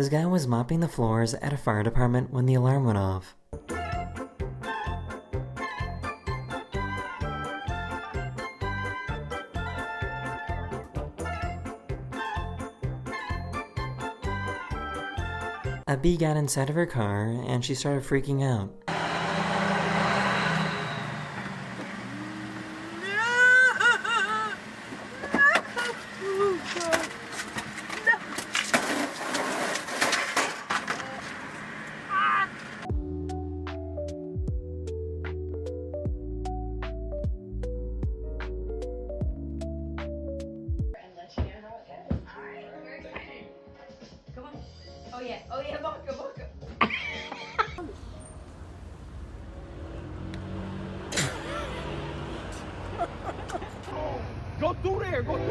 This guy was mopping the floors at a fire department when the alarm went off. A bee got inside of her car and she started freaking out. Oh yeah, vodka, vodka. Go through there, go through